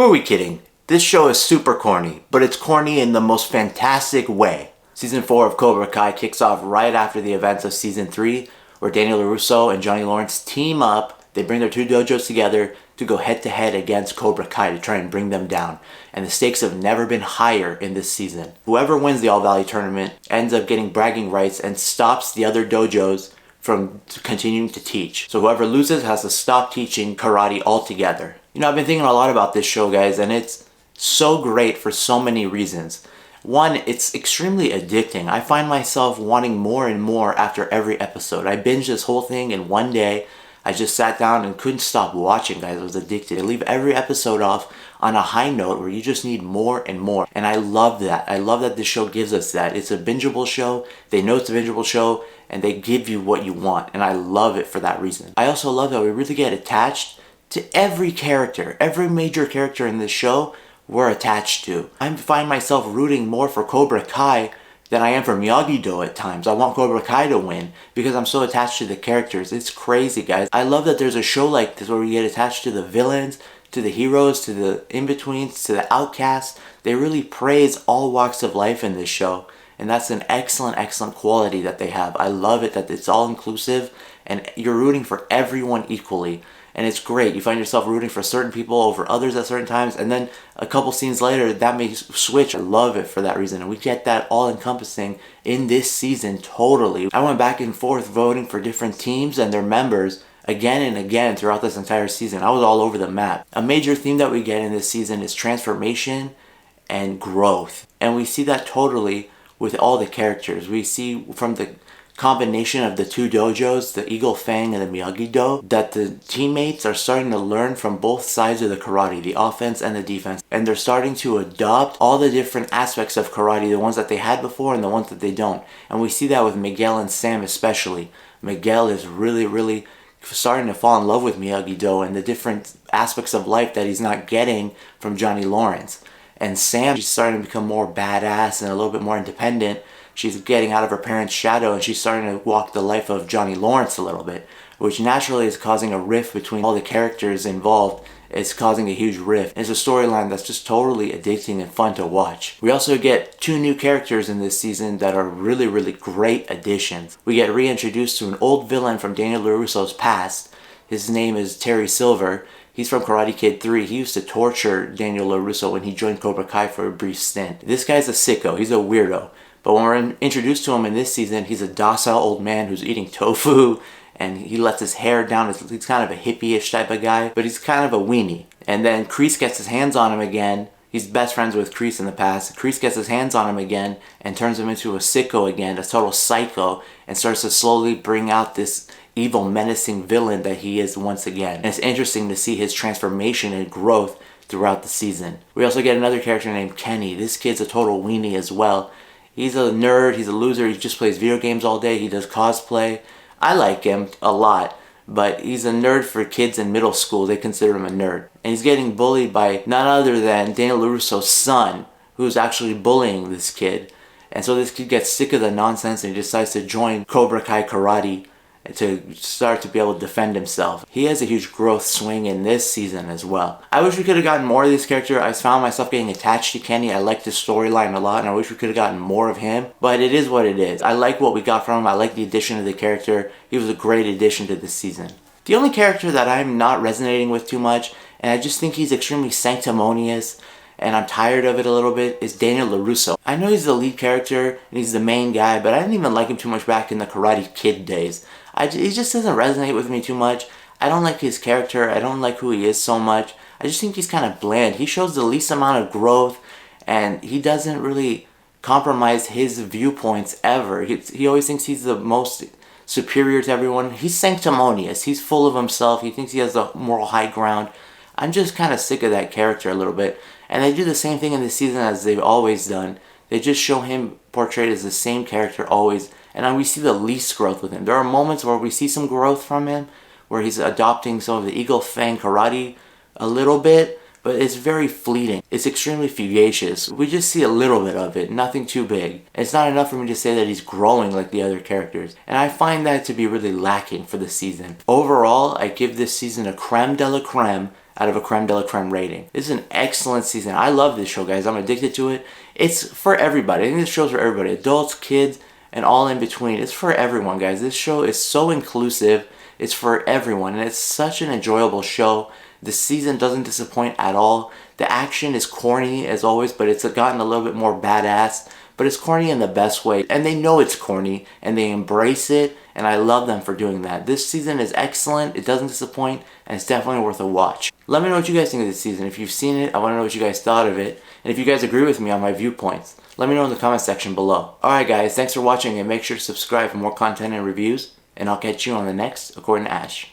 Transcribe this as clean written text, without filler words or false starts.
Who are we kidding? This show is super corny, but it's corny in the most fantastic way. Season 4 of Cobra Kai kicks off right after the events of Season 3, where Daniel Larusso and Johnny Lawrence team up. They bring their two dojos together to go head-to-head against Cobra Kai to try and bring them down. And the stakes have never been higher in this season. Whoever wins the All Valley tournament ends up getting bragging rights and stops the other dojos from continuing to teach. So whoever loses has to stop teaching karate altogether. You know, I've been thinking a lot about this show, guys, and it's so great for so many reasons. One, it's extremely addicting. I find myself wanting more and more after every episode. I binged this whole thing in one day. I just sat down and couldn't stop watching, guys. I was addicted. I leave every episode off on a high note where you just need more and more. And I love that. I love that this show gives us that. It's a bingeable show. They know it's a bingeable show and they give you what you want. And I love it for that reason. I also love that we really get attached to every character. Every major character in this show we're attached to. I find myself rooting more for Cobra Kai than I am for Miyagi-Do at times. I want Cobra Kai to win because I'm so attached to the characters. It's crazy, guys. I love that there's a show like this where we get attached to the villains, to the heroes, to the in-betweens, to the outcasts. They really praise all walks of life in this show. And that's an excellent, excellent quality that they have. I love it that it's all inclusive and you're rooting for everyone equally. And it's great. You find yourself rooting for certain people over others at certain times, and then a couple scenes later, that may switch. I love it for that reason, and we get that all-encompassing in this season totally. I went back and forth voting for different teams and their members again and again throughout this entire season. I was all over the map. A major theme that we get in this season is transformation and growth, and we see that totally with all the characters. We see from the combination of the two dojos, the Eagle Fang and the Miyagi-Do, that the teammates are starting to learn from both sides of the karate, the offense and the defense, and they're starting to adopt all the different aspects of karate, the ones that they had before and the ones that they don't. And we see that with Miguel and Sam especially. Miguel is really starting to fall in love with Miyagi-Do and the different aspects of life that he's not getting from Johnny Lawrence. And Sam, she's starting to become more badass and a little bit more independent. She's getting out of her parents' shadow and she's starting to walk the life of Johnny Lawrence a little bit, which naturally is causing a rift between all the characters involved. It's causing a huge rift. It's a storyline that's just totally addicting and fun to watch. We also get two new characters in this season that are really great additions. We get reintroduced to an old villain from Daniel LaRusso's past. His name is Terry Silver. He's from Karate Kid 3. He used to torture Daniel LaRusso when he joined Cobra Kai for a brief stint. This guy's a sicko. He's a weirdo. But when we're introduced to him in this season, he's a docile old man who's eating tofu and he lets his hair down. He's kind of a hippie-ish type of guy, but he's kind of a weenie. And then Kreese gets his hands on him again. He's best friends with Kreese in the past. Kreese gets his hands on him again and turns him into a sicko again, a total psycho, and starts to slowly bring out this evil, menacing villain that he is once again. And it's interesting to see his transformation and growth throughout the season. We also get another character named Kenny. This kid's a total weenie as well. He's a nerd, he's a loser, he just plays video games all day, he does cosplay. I like him a lot, but he's a nerd for kids in middle school. They consider him a nerd. And he's getting bullied by none other than Daniel LaRusso's son, who's actually bullying this kid. And so this kid gets sick of the nonsense and he decides to join Cobra Kai Karate to start to be able to defend himself. He has a huge growth swing in this season as well. I wish we could have gotten more of this character. I found myself getting attached to Kenny. I liked his storyline a lot and I wish we could have gotten more of him. But it is what it is. I like what we got from him. I like the addition of the character. He was a great addition to this season. The only character that I'm not resonating with too much, and I just think he's extremely sanctimonious, and I'm tired of it a little bit, is Daniel LaRusso. I know he's the lead character and he's the main guy, but I didn't even like him too much back in the Karate Kid days. He just doesn't resonate with me too much. I don't like his character. I don't like who he is so much. I just think he's kind of bland. He shows the least amount of growth and he doesn't really compromise his viewpoints ever. He always thinks he's the most superior to everyone. He's sanctimonious. He's full of himself. He thinks he has the moral high ground. I'm just kind of sick of that character a little bit. And they do the same thing in this season as they've always done. They just show him portrayed as the same character always. And we see the least growth with him. There are moments where we see some growth from him, where he's adopting some of the Eagle Fang karate a little bit, but it's very fleeting. It's extremely fugacious. We just see a little bit of it, nothing too big. It's not enough for me to say that he's growing like the other characters. And I find that to be really lacking for the season. Overall, I give this season a creme de la creme out of a creme de la creme rating. This is an excellent season. I love this show, guys. I'm addicted to it. It's for everybody. I think this show's for everybody. Adults, kids, and all in between. It's for everyone, guys. This show is so inclusive. It's for everyone, and it's such an enjoyable show. The season doesn't disappoint at all. The action is corny as always, but it's gotten a little bit more badass. But it's corny in the best way, and they know it's corny, and they embrace it, and I love them for doing that. This season is excellent, it doesn't disappoint, and it's definitely worth a watch. Let me know what you guys think of this season. If you've seen it, I want to know what you guys thought of it, and if you guys agree with me on my viewpoints, let me know in the comment section below. Alright guys, thanks for watching, and make sure to subscribe for more content and reviews, and I'll catch you on the next According to Ash.